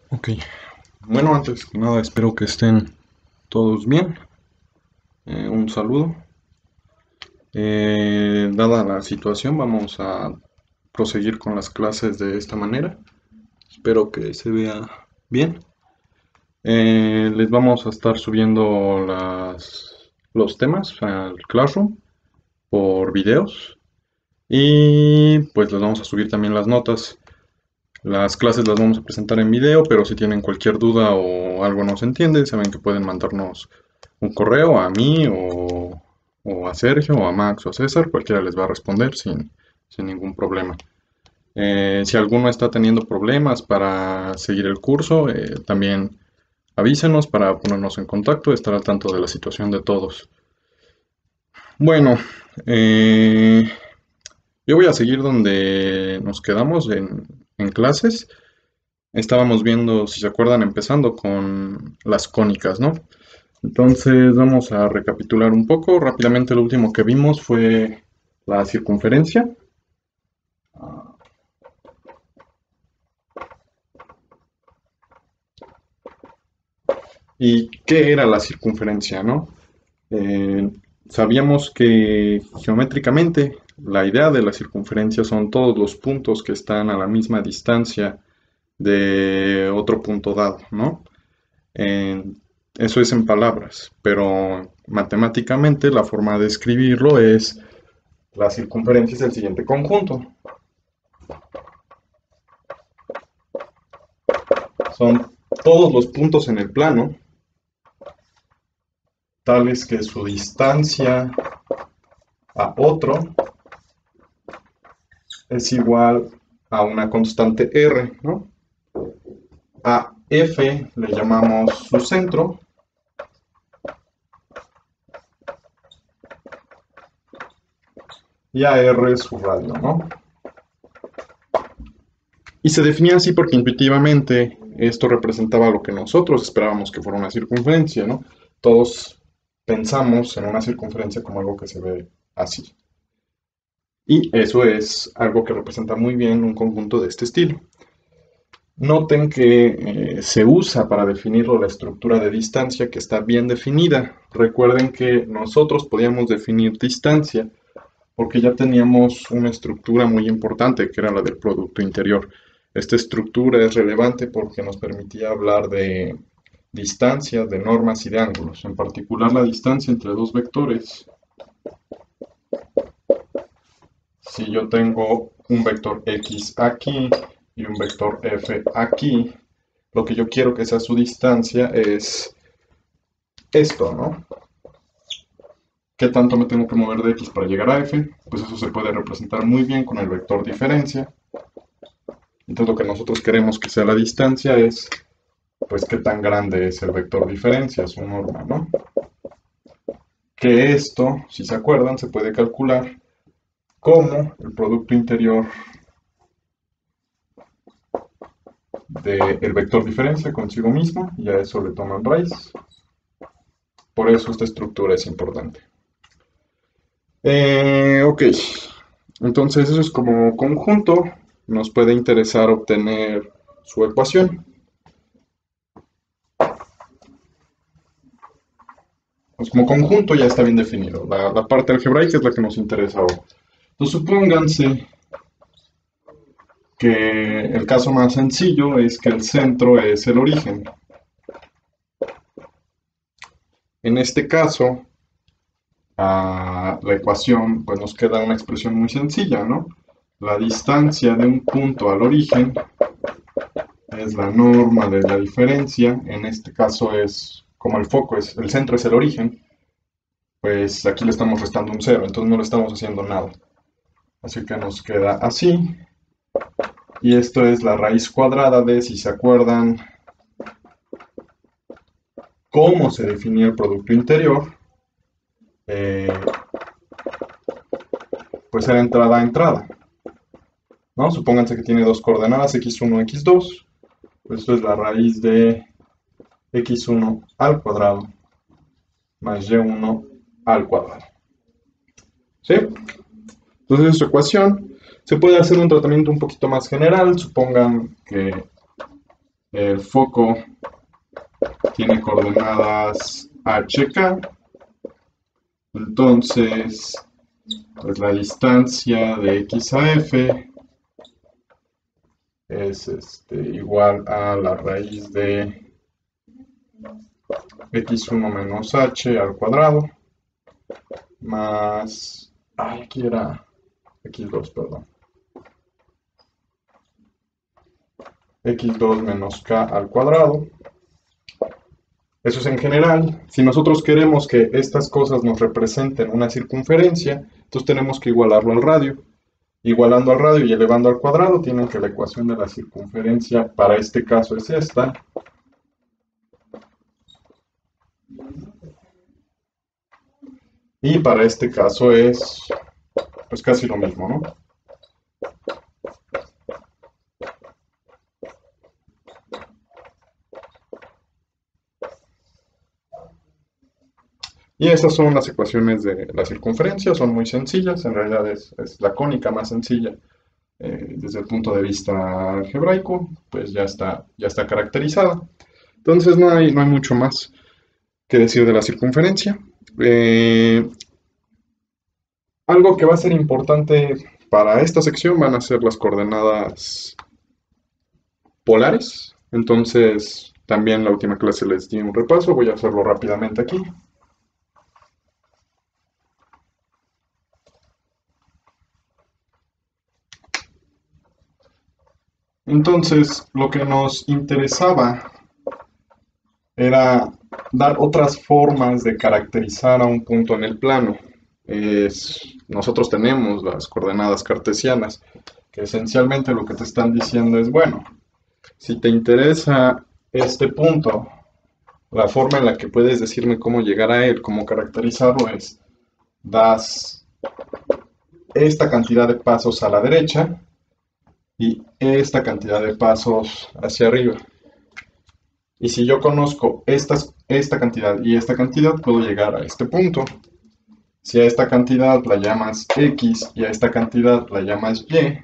Ok, bueno, antes que nada espero que estén todos bien. Un saludo. Dada la situación, vamos a proseguir con las clases de esta manera. Espero que se vea bien. Les vamos a estar subiendo los temas al Classroom por videos y pues les vamos a subir también las notas. Las clases las vamos a presentar en video, pero si tienen cualquier duda o algo no se entiende, saben que pueden mandarnos un correo a mí o a Sergio o a Max o a César, cualquiera les va a responder sin ningún problema. Si alguno está teniendo problemas para seguir el curso, también avísenos para ponernos en contacto y estar al tanto de la situación de todos. Bueno, eh, yo voy a seguir donde nos quedamos en clases. Estábamos viendo, si se acuerdan, empezando con las cónicas, ¿no? Entonces vamos a recapitular un poco. Rápidamente lo último que vimos fue la circunferencia. ¿Y qué era la circunferencia, no? Eh, Sabíamos que geométricamente la idea de la circunferencia son todos los puntos que están a la misma distancia de otro punto dado, ¿no? Eso es en palabras, pero matemáticamente la forma de escribirlo es la circunferencia es el siguiente conjunto. Son todos los puntos en el plano, tales que su distancia a otro es igual a una constante r, ¿no? A F le llamamos su centro y a R su radio, ¿no? Y se definía así porque intuitivamente esto representaba lo que nosotros esperábamos que fuera una circunferencia, ¿no? Todos pensamos en una circunferencia como algo que se ve así. Y eso es algo que representa muy bien un conjunto de este estilo. Noten que se usa para definirlo la estructura de distancia que está bien definida. Recuerden que nosotros podíamos definir distancia porque ya teníamos una estructura muy importante que era la del producto interior. Esta estructura es relevante porque nos permitía hablar de distancias, de normas y de ángulos, en particular la distancia entre dos vectores. Si yo tengo un vector x aquí y un vector f aquí, lo que yo quiero que sea su distancia es esto, ¿no? ¿Qué tanto me tengo que mover de x para llegar a f? Pues eso se puede representar muy bien con el vector diferencia. Entonces lo que nosotros queremos que sea la distancia es, pues, qué tan grande es el vector diferencia, su norma, ¿no? Que esto, si se acuerdan, se puede calcular como el producto interior del vector diferencia consigo mismo, y a eso le toman raíz. Por eso esta estructura es importante. Ok, entonces eso es como conjunto, nos puede interesar obtener su ecuación. Pues como conjunto ya está bien definido, la parte algebraica es la que nos interesa ahora. Entonces supónganse que el caso más sencillo es que el centro es el origen. En este caso, la ecuación, pues nos queda una expresión muy sencilla, ¿no? La distancia de un punto al origen es la norma de la diferencia. En este caso es, como el foco es, el centro es el origen, pues aquí le estamos restando un cero, entonces no le estamos haciendo nada. Así que nos queda así. Y esto es la raíz cuadrada de, si se acuerdan, cómo se definía el producto interior, eh, pues era entrada a entrada, ¿no? Supónganse que tiene dos coordenadas, x1, x2, pues esto es la raíz de x1 al cuadrado más y1 al cuadrado, ¿sí? Entonces esta ecuación se puede hacer un tratamiento un poquito más general, supongan que El foco tiene coordenadas HK, entonces pues la distancia de X a F es igual a la raíz de x1 menos h al cuadrado más, aquí era x2, perdón, x2 menos k al cuadrado. Eso es en general. Si nosotros queremos que estas cosas nos representen una circunferencia, entonces tenemos que igualarlo al radio. Igualando al radio y elevando al cuadrado, tienen que la ecuación de la circunferencia para este caso es esta. Y para este caso es pues casi lo mismo, ¿no? Y estas son las ecuaciones de la circunferencia, son muy sencillas, en realidad es la cónica más sencilla desde el punto de vista algebraico, pues ya está caracterizada. Entonces no hay mucho más que decir de la circunferencia. Algo que va a ser importante para esta sección van a ser las coordenadas polares. Entonces, también la última clase les di un repaso, voy a hacerlo rápidamente aquí. Entonces, lo que nos interesaba era dar otras formas de caracterizar a un punto en el plano. Nosotros tenemos las coordenadas cartesianas, que esencialmente lo que te están diciendo es, bueno, si te interesa este punto, la forma en la que puedes decirme cómo llegar a él, cómo caracterizarlo es, das esta cantidad de pasos a la derecha y esta cantidad de pasos hacia arriba. Y si yo conozco esta cantidad y esta cantidad, puedo llegar a este punto. Si a esta cantidad la llamas X y a esta cantidad la llamas Y,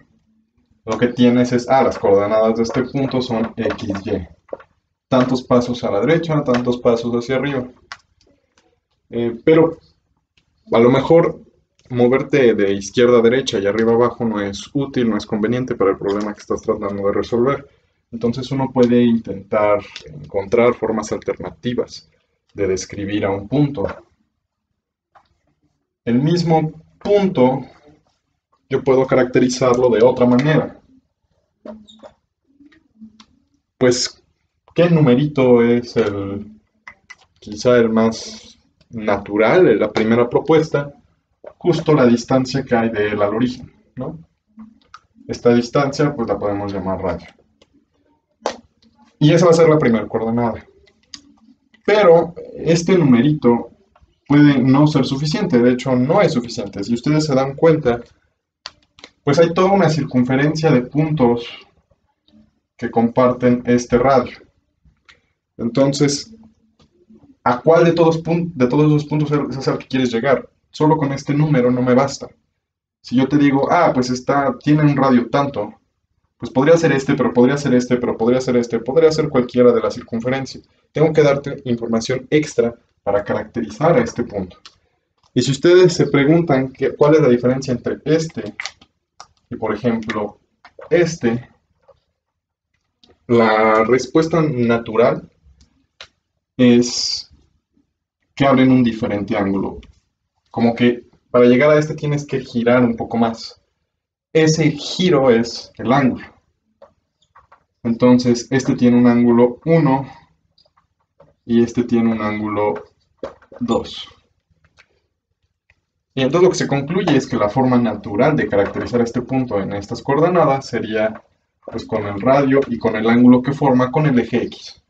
lo que tienes es, las coordenadas de este punto son X, Y. Tantos pasos a la derecha, tantos pasos hacia arriba. Pero a lo mejor moverte de izquierda a derecha y arriba a abajo no es útil, no es conveniente para el problema que estás tratando de resolver. Entonces uno puede intentar encontrar formas alternativas de describir a un punto. El mismo punto yo puedo caracterizarlo de otra manera. Pues, ¿qué numerito es quizá el más natural, la primera propuesta? Justo la distancia que hay de él al origen, ¿no? Esta distancia pues la podemos llamar radio. Y esa va a ser la primera coordenada. Pero este numerito puede no ser suficiente, de hecho no es suficiente. Si ustedes se dan cuenta, pues hay toda una circunferencia de puntos que comparten este radio. Entonces, ¿a cuál de todos esos puntos es al que quieres llegar? Solo con este número no me basta. Si yo te digo, pues tiene un radio tanto, pues podría ser este, pero podría ser este, pero podría ser este, podría ser cualquiera de la circunferencia. Tengo que darte información extra para caracterizar a este punto. Y si ustedes se preguntan cuál es la diferencia entre este y, por ejemplo, este, la respuesta natural es que abren un diferente ángulo. Como que para llegar a este tienes que girar un poco más. Ese giro es el ángulo. Entonces, este tiene un ángulo 1 y este tiene un ángulo 2. Y entonces lo que se concluye es que la forma natural de caracterizar este punto en estas coordenadas sería pues con el radio y con el ángulo que forma con el eje X.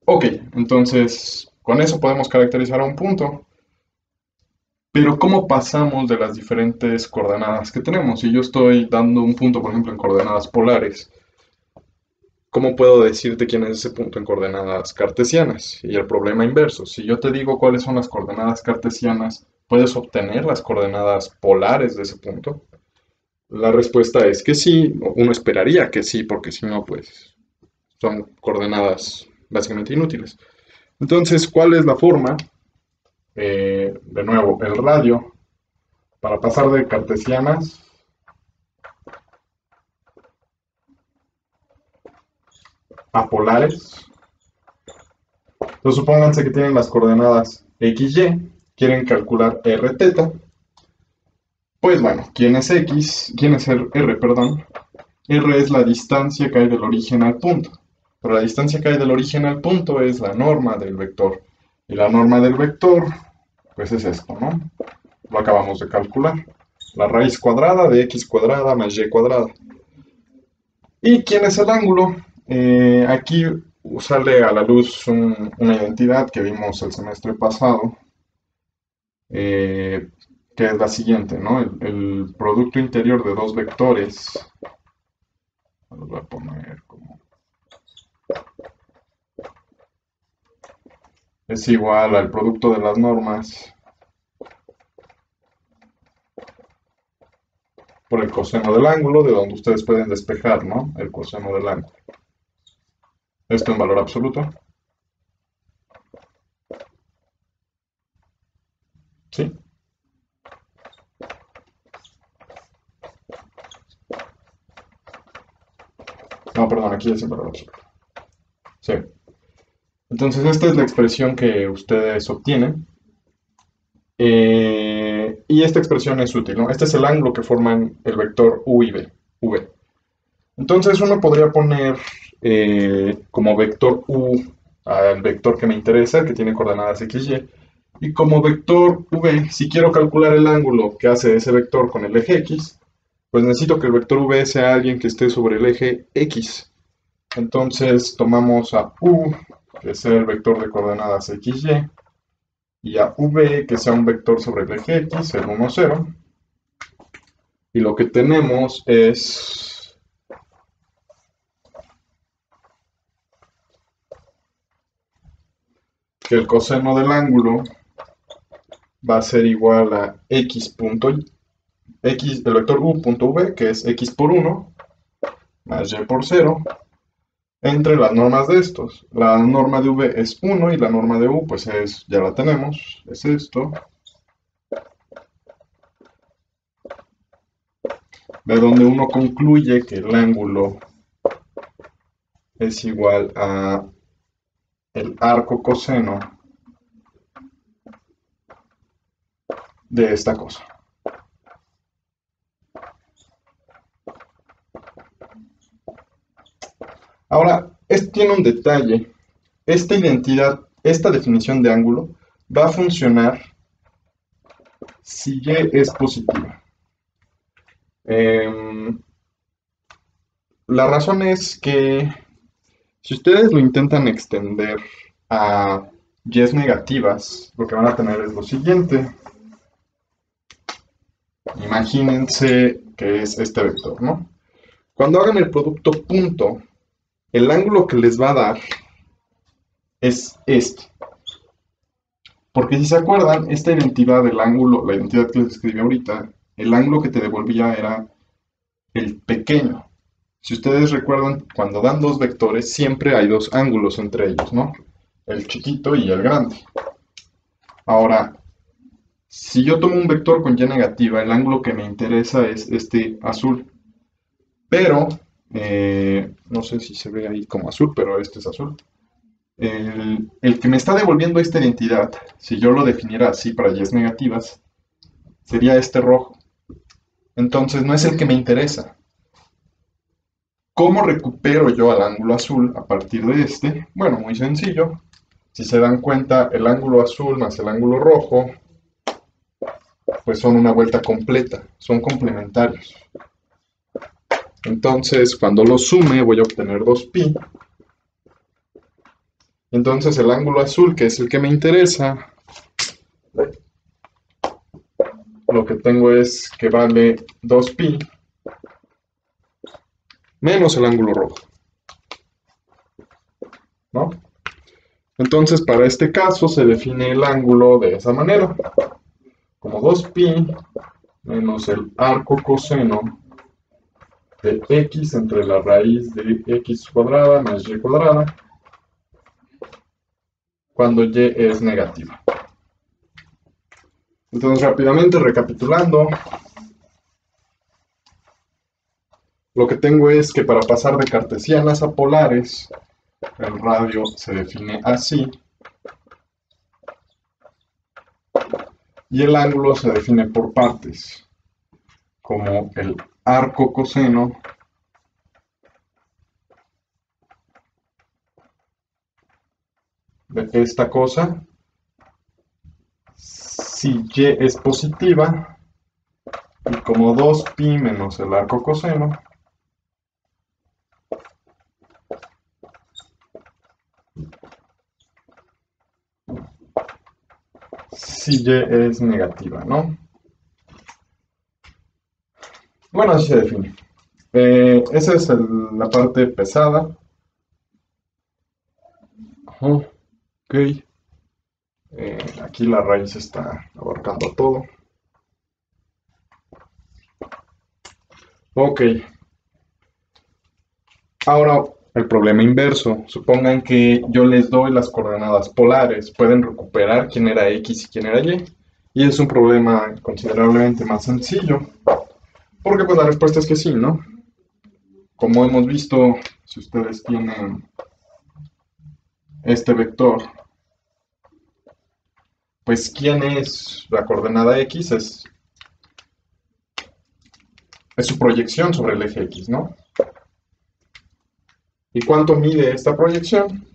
Ok, entonces con eso podemos caracterizar a un punto. Pero ¿cómo pasamos de las diferentes coordenadas que tenemos? Si yo estoy dando un punto, por ejemplo, en coordenadas polares, ¿cómo puedo decirte quién es ese punto en coordenadas cartesianas? Y el problema inverso, si yo te digo cuáles son las coordenadas cartesianas, ¿puedes obtener las coordenadas polares de ese punto? La respuesta es que sí, uno esperaría que sí, porque si no, pues son coordenadas básicamente inútiles. Entonces, ¿cuál es la forma? De nuevo, el radio, para pasar de cartesianas a polares. Entonces, supónganse que tienen las coordenadas x, y, quieren calcular r teta. Pues bueno, ¿quién es x? ¿Quién es r, perdón? R es la distancia que hay del origen al punto. Pero la distancia que hay del origen al punto es la norma del vector. Y la norma del vector, pues es esto, ¿no? Lo acabamos de calcular. La raíz cuadrada de x cuadrada más y cuadrada. ¿Y quién es el ángulo? Aquí sale a la luz una identidad que vimos el semestre pasado, que es la siguiente, ¿no? El producto interior de dos vectores, lo voy a poner como, es igual al producto de las normas por el coseno del ángulo, de donde ustedes pueden despejar, ¿no? El coseno del ángulo. Esto en valor absoluto. ¿Sí? No, perdón, aquí es en valor absoluto. Sí. Entonces, esta es la expresión que ustedes obtienen. Y esta expresión es útil, ¿no? Este es el ángulo que forman el vector u y b, v. Entonces, uno podría poner como vector u al vector que me interesa, que tiene coordenadas x, y como vector v, si quiero calcular el ángulo que hace ese vector con el eje x, pues necesito que el vector v sea alguien que esté sobre el eje x. Entonces tomamos a u, que sea el vector de coordenadas x, y a v, que sea un vector sobre el eje x, el 1, 0. Y lo que tenemos es que el coseno del ángulo va a ser igual a x punto x, el vector u punto v, que es x por 1, más y por 0, entre las normas de estos. La norma de v es 1 y la norma de u, pues es, ya la tenemos, es esto. De donde uno concluye que el ángulo es igual a el arco coseno de esta cosa. Ahora, esto tiene un detalle. Esta identidad, esta definición de ángulo va a funcionar si y es positiva. La razón es que si ustedes lo intentan extender a y's negativas, lo que van a tener es lo siguiente. Imagínense que es este vector, ¿no? Cuando hagan el producto punto, el ángulo que les va a dar es este. Porque si se acuerdan, esta identidad del ángulo, la identidad que les escribí ahorita, el ángulo que te devolvía era el pequeño. Si ustedes recuerdan, cuando dan dos vectores, siempre hay dos ángulos entre ellos, ¿no? El chiquito y el grande. Ahora, si yo tomo un vector con y negativa, el ángulo que me interesa es este azul. Pero, no sé si se ve ahí como azul, pero este es azul. El que me está devolviendo esta identidad, si yo lo definiera así para y's negativas, sería este rojo. Entonces no es el que me interesa. ¿Cómo recupero yo al ángulo azul a partir de este? Bueno, muy sencillo. Si se dan cuenta, el ángulo azul más el ángulo rojo, pues son una vuelta completa, son complementarios. Entonces, cuando los sume, voy a obtener 2pi. Entonces, el ángulo azul, que es el que me interesa, lo que tengo es que vale 2pi menos el ángulo rojo, ¿no? Entonces, para este caso se define el ángulo de esa manera, como 2pi menos el arco coseno de x entre la raíz de x cuadrada más y cuadrada cuando y es negativa. Entonces, rápidamente recapitulando, lo que tengo es que para pasar de cartesianas a polares, el radio se define así y el ángulo se define por partes, como el arco coseno de esta cosa, si y es positiva, y como 2pi menos el arco coseno, si y es negativa, ¿no? Bueno, así se define. Esa es la parte pesada. Ok. Aquí la raíz está abarcando todo. Ok. Ahora el problema inverso. Supongan que yo les doy las coordenadas polares. Pueden recuperar quién era X y quién era Y. Y es un problema considerablemente más sencillo. Porque pues la respuesta es que sí, ¿no? Como hemos visto, si ustedes tienen este vector, pues quién es la coordenada X es su proyección sobre el eje X, ¿no? ¿Y cuánto mide esta proyección?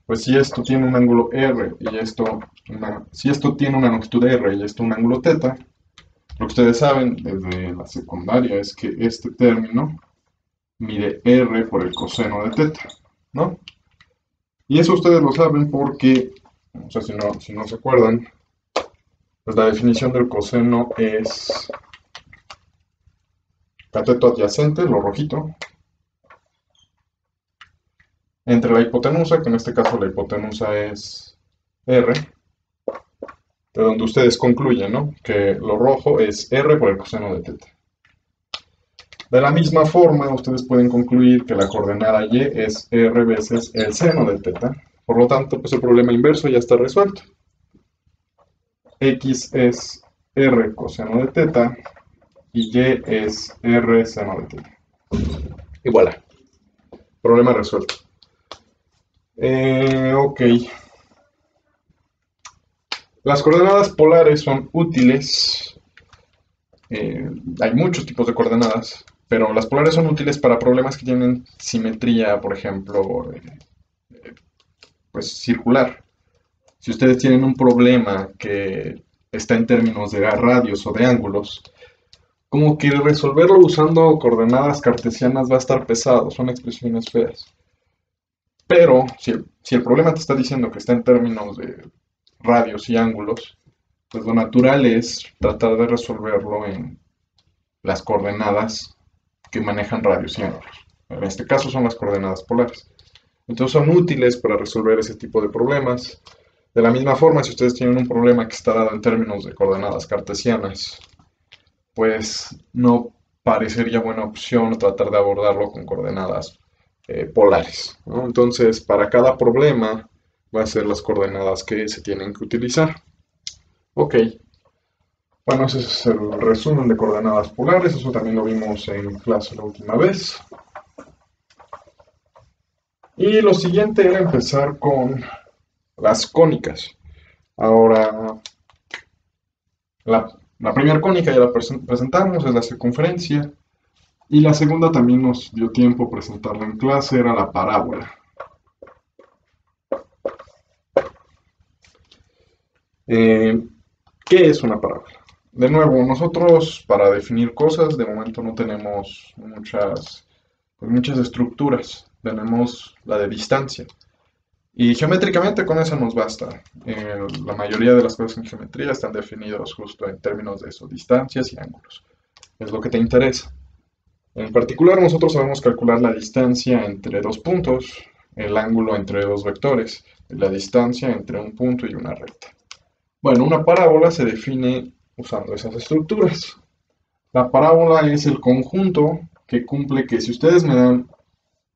Pues si esto tiene un ángulo R y si esto tiene una longitud R y esto un ángulo θ, lo que ustedes saben desde la secundaria es que este término mide R por el coseno de θ, ¿no? Y eso ustedes lo saben porque, o sea, si no se acuerdan, pues la definición del coseno es cateto adyacente, lo rojito, entre la hipotenusa, que en este caso la hipotenusa es R, de donde ustedes concluyen, ¿no? Que lo rojo es R por el coseno de θ. De la misma forma, ustedes pueden concluir que la coordenada Y es R veces el seno de θ. Por lo tanto, pues el problema inverso ya está resuelto. X es R coseno de θ y Y es R seno de θ. Y voilà. Problema resuelto. Ok. Las coordenadas polares son útiles. Hay muchos tipos de coordenadas, pero las polares son útiles para problemas que tienen simetría, por ejemplo, pues circular. Si ustedes tienen un problema que está en términos de radios o de ángulos, como que resolverlo usando coordenadas cartesianas va a estar pesado, son expresiones feas. Pero si el problema te está diciendo que está en términos de radios y ángulos, pues lo natural es tratar de resolverlo en las coordenadas que manejan radios y ángulos. En este caso son las coordenadas polares. Entonces son útiles para resolver ese tipo de problemas. De la misma forma, si ustedes tienen un problema que está dado en términos de coordenadas cartesianas, pues no parecería buena opción tratar de abordarlo con coordenadas polares, ¿no? Entonces, para cada problema va a ser las coordenadas que se tienen que utilizar. Ok, bueno, ese es el resumen de coordenadas polares, eso también lo vimos en clase la última vez. Y lo siguiente era empezar con las cónicas. Ahora, la primera cónica ya la presentamos, es la circunferencia. Y la segunda también nos dio tiempo presentarla en clase, era la parábola. ¿Qué es una parábola? De nuevo, nosotros para definir cosas de momento no tenemos muchas estructuras. Tenemos la de distancia. Y geométricamente con eso nos basta. La mayoría de las cosas en geometría están definidas justo en términos de eso, distancias y ángulos. Es lo que te interesa. En particular, nosotros sabemos calcular la distancia entre dos puntos, el ángulo entre dos vectores, y la distancia entre un punto y una recta. Bueno, una parábola se define usando esas estructuras. La parábola es el conjunto que cumple que si ustedes me dan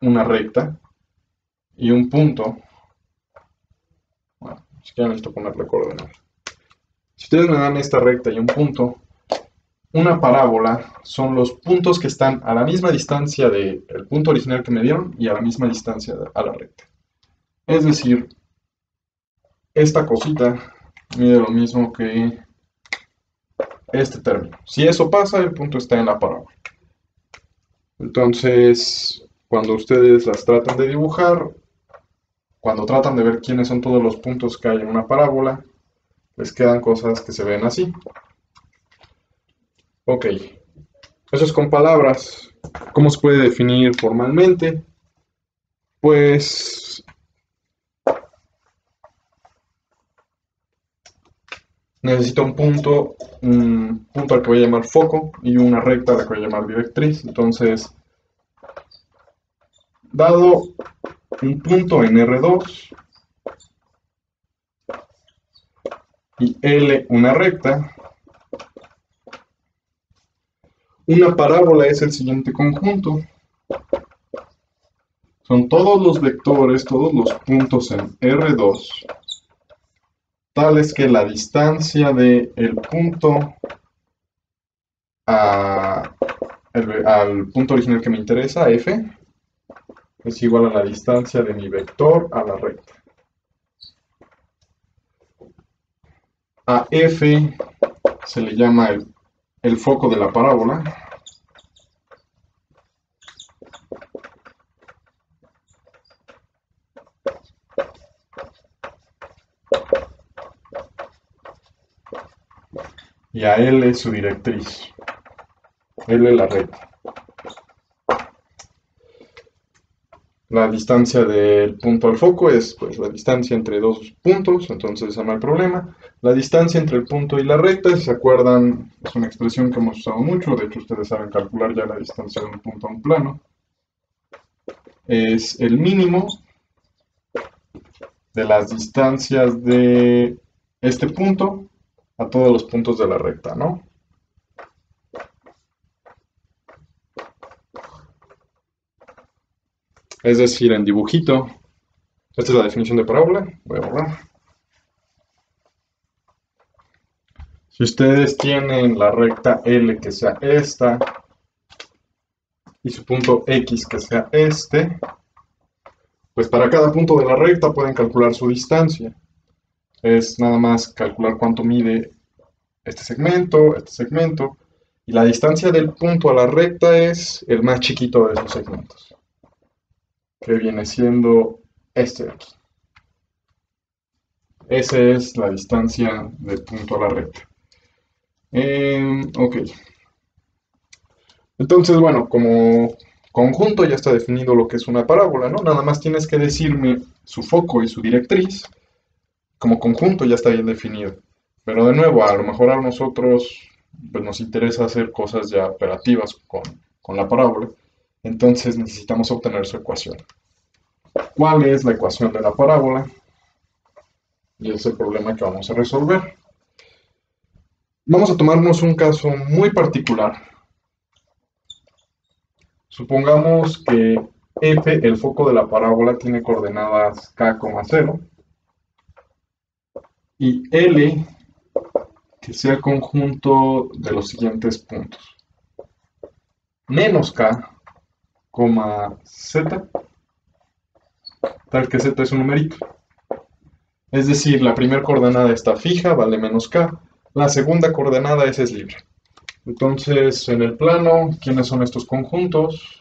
una recta y un punto, bueno, es que ya necesito ponerle coordenadas. Si ustedes me dan esta recta y un punto, una parábola son los puntos que están a la misma distancia del punto original que me dieron y a la misma distancia a la recta. Es decir, esta cosita mide lo mismo que este término. Si eso pasa, el punto está en la parábola. Entonces, cuando ustedes las tratan de dibujar, cuando tratan de ver quiénes son todos los puntos que hay en una parábola, les quedan cosas que se ven así. Ok, eso es con palabras. ¿Cómo se puede definir formalmente? Pues necesito un punto al que voy a llamar foco y una recta a la que voy a llamar directriz. Entonces, dado un punto en R2 y L una recta, una parábola es el siguiente conjunto. Son todos los vectores, todos los puntos en R2, tales que la distancia del punto al punto original que me interesa, F, es igual a la distancia de mi vector a la recta. A F se le llama el foco de la parábola. Y a L su directriz. L la recta. La distancia del punto al foco es pues la distancia entre dos puntos, entonces ese no hay problema. La distancia entre el punto y la recta, si se acuerdan, es una expresión que hemos usado mucho, de hecho ustedes saben calcular ya la distancia de un punto a un plano. Es el mínimo de las distancias de este punto a todos los puntos de la recta, ¿no? Es decir, en dibujito, esta es la definición de parábola, voy a borrar. Si ustedes tienen la recta L que sea esta y su punto X que sea este, pues para cada punto de la recta pueden calcular su distancia. Es nada más calcular cuánto mide este segmento, y la distancia del punto a la recta es el más chiquito de esos segmentos, que viene siendo este de aquí. Esa es la distancia del punto a la recta. Ok. Entonces, bueno, como conjunto ya está definido lo que es una parábola, ¿no? Nada más tienes que decirme su foco y su directriz. Como conjunto ya está bien definido. Pero de nuevo, a lo mejor a nosotros pues, nos interesa hacer cosas ya operativas con la parábola. Entonces necesitamos obtener su ecuación. ¿Cuál es la ecuación de la parábola? Y es el problema que vamos a resolver. Vamos a tomarnos un caso muy particular. Supongamos que F, el foco de la parábola, tiene coordenadas k, 0 y L, que sea el conjunto de los siguientes puntos. Menos k, z, tal que z es un numerito. Es decir, la primera coordenada está fija, vale menos k. La segunda coordenada es libre. Entonces, en el plano, ¿quiénes son estos conjuntos?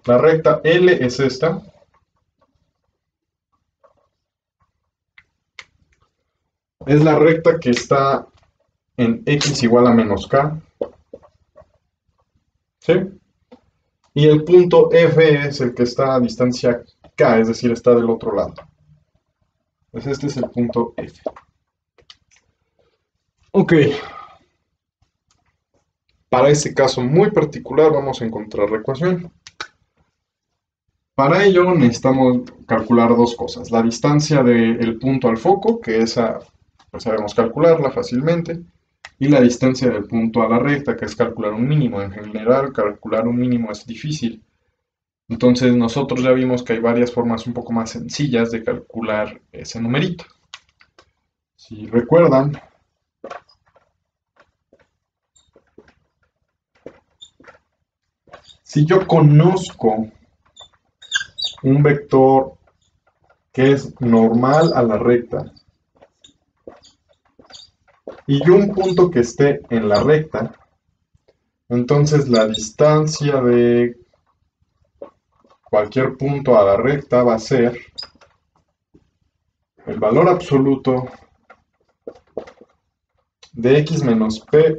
La recta L es esta. Es la recta que está en x igual a menos k. ¿Sí? Y el punto F es el que está a distancia k, es decir, está del otro lado. Pues este es el punto F. Ok. Para este caso muy particular vamos a encontrar la ecuación. Para ello necesitamos calcular dos cosas. La distancia del punto al foco, que esa pues sabemos calcularla fácilmente, y la distancia del punto a la recta, que es calcular un mínimo. En general, calcular un mínimo es difícil. Entonces nosotros ya vimos que hay varias formas un poco más sencillas de calcular ese numerito. Si recuerdan, si yo conozco un vector que es normal a la recta y un punto que esté en la recta, entonces la distancia de cualquier punto a la recta va a ser el valor absoluto de x menos p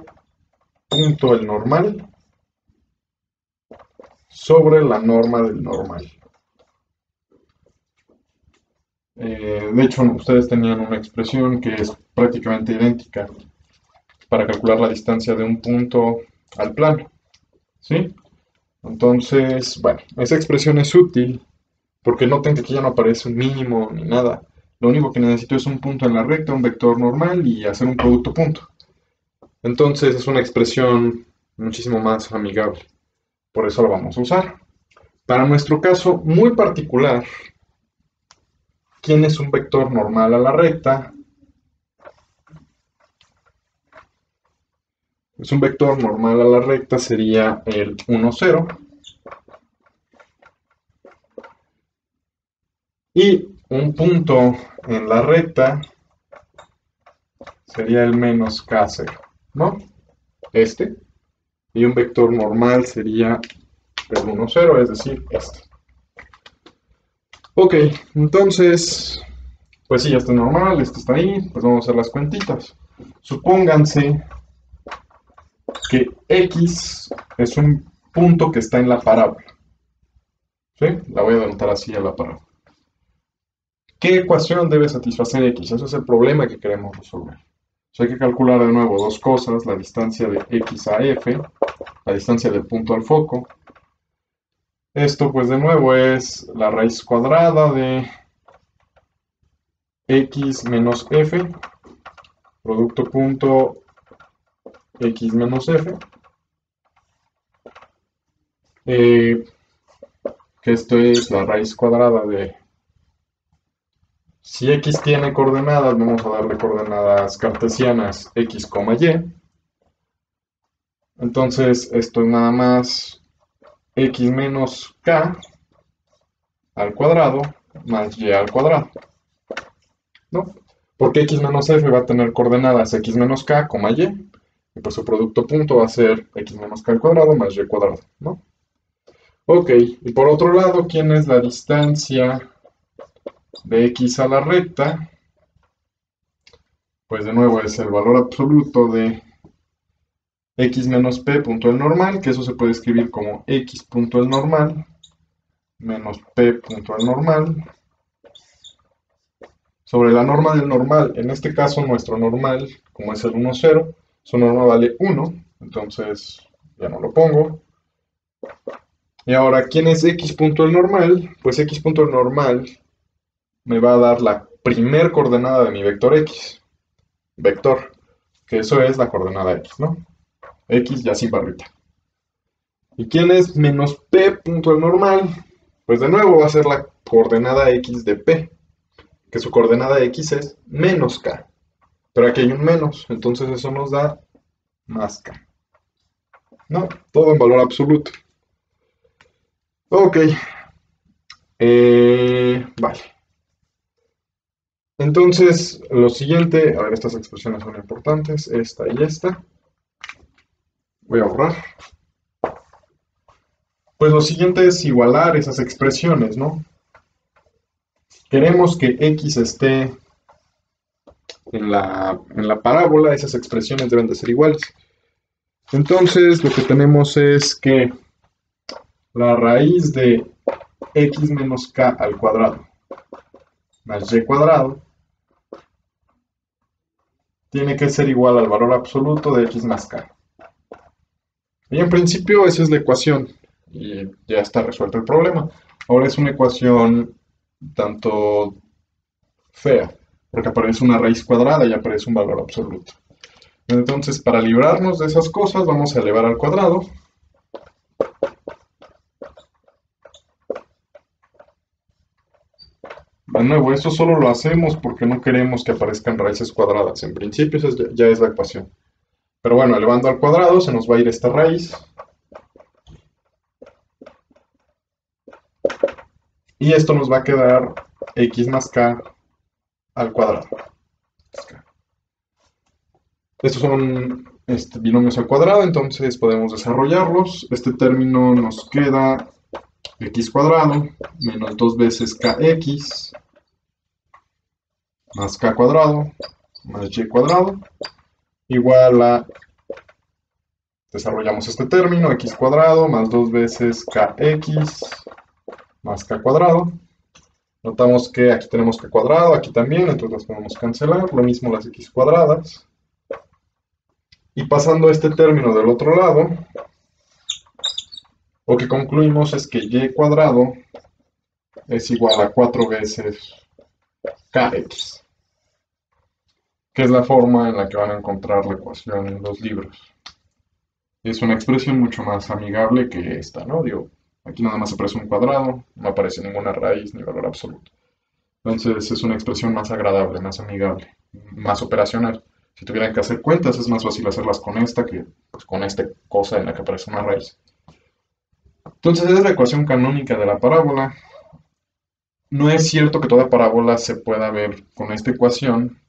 punto el normal sobre la norma del normal. De hecho, ustedes tenían una expresión que es prácticamente idéntica para calcular la distancia de un punto al plano, ¿sí? Entonces, bueno, esa expresión es útil porque noten que aquí ya no aparece un mínimo ni nada. Lo único que necesito es un punto en la recta, un vector normal y hacer un producto punto. Entonces es una expresión muchísimo más amigable. Por eso la vamos a usar. Para nuestro caso muy particular, ¿quién es un vector normal a la recta? Pues un vector normal a la recta sería el 1, 0. Y un punto en la recta sería el menos k0, ¿no? Este. Y un vector normal sería el 1, 0, es decir, este. Ok, entonces, pues sí, este es normal, este está ahí, pues vamos a hacer las cuentitas. Supónganse que x es un punto que está en la parábola. ¿Sí? La voy a denotar así a la parábola. ¿Qué ecuación debe satisfacer x? Ese es el problema que queremos resolver. Hay que calcular de nuevo dos cosas, la distancia de x a f, la distancia del punto al foco. Esto pues de nuevo es la raíz cuadrada de x menos f, producto punto x menos f, que esto es la raíz cuadrada de, si x tiene coordenadas, vamos a darle coordenadas cartesianas x, y. Entonces esto es nada más x menos k al cuadrado más y al cuadrado, ¿no? Porque x menos f va a tener coordenadas x menos k, y por su producto punto va a ser x menos k al cuadrado más y cuadrado, ¿no? Ok, y por otro lado, ¿quién es la distancia de x a la recta? Pues de nuevo es el valor absoluto de x menos p punto el normal, que eso se puede escribir como x punto el normal menos p punto el normal sobre la norma del normal. En este caso nuestro normal, como es el 1, 0, su norma vale 1, entonces ya no lo pongo. Y ahora, ¿quién es x punto el normal? Pues x punto el normal me va a dar la primer coordenada de mi vector x. Vector, que eso es la coordenada x, ¿no? X ya sin barrita. ¿Y quién es menos p punto el normal? Pues de nuevo va a ser la coordenada x de p, que su coordenada x es menos k. Pero aquí hay un menos, entonces eso nos da más k. ¿No? Todo en valor absoluto. Ok. Vale. Entonces, lo siguiente, a ver, estas expresiones son importantes, esta y esta. Voy a borrar. Pues lo siguiente es igualar esas expresiones, ¿no? Queremos que x esté en la parábola, esas expresiones deben de ser iguales. Entonces, lo que tenemos es que la raíz de x menos k al cuadrado más y cuadrado tiene que ser igual al valor absoluto de x más k. Y en principio esa es la ecuación y ya está resuelto el problema. Ahora es una ecuación tanto fea, porque aparece una raíz cuadrada y aparece un valor absoluto. Entonces, para librarnos de esas cosas, vamos a elevar al cuadrado. De nuevo, esto solo lo hacemos porque no queremos que aparezcan raíces cuadradas. En principio, esa ya es la ecuación. Pero bueno, elevando al cuadrado, se nos va a ir esta raíz. Y esto nos va a quedar x más k al cuadrado. Estos son binomios al cuadrado, entonces podemos desarrollarlos. Este término nos queda x cuadrado menos 2 veces kx más k cuadrado más y cuadrado igual a, desarrollamos este término, x cuadrado más 2 veces kx más k cuadrado. Notamos que aquí tenemos k cuadrado, aquí también, entonces las podemos cancelar. Lo mismo las x cuadradas. Y pasando este término del otro lado, lo que concluimos es que y cuadrado es igual a 4 veces kx, que es la forma en la que van a encontrar la ecuación en los libros. Es una expresión mucho más amigable que esta, ¿no? Digo, aquí nada más aparece un cuadrado, no aparece ninguna raíz ni valor absoluto. Entonces es una expresión más agradable, más amigable, más operacional. Si tuvieran que hacer cuentas, es más fácil hacerlas con esta que pues, con esta cosa en la que aparece una raíz. Entonces es la ecuación canónica de la parábola. No es cierto que toda parábola se pueda ver con esta ecuación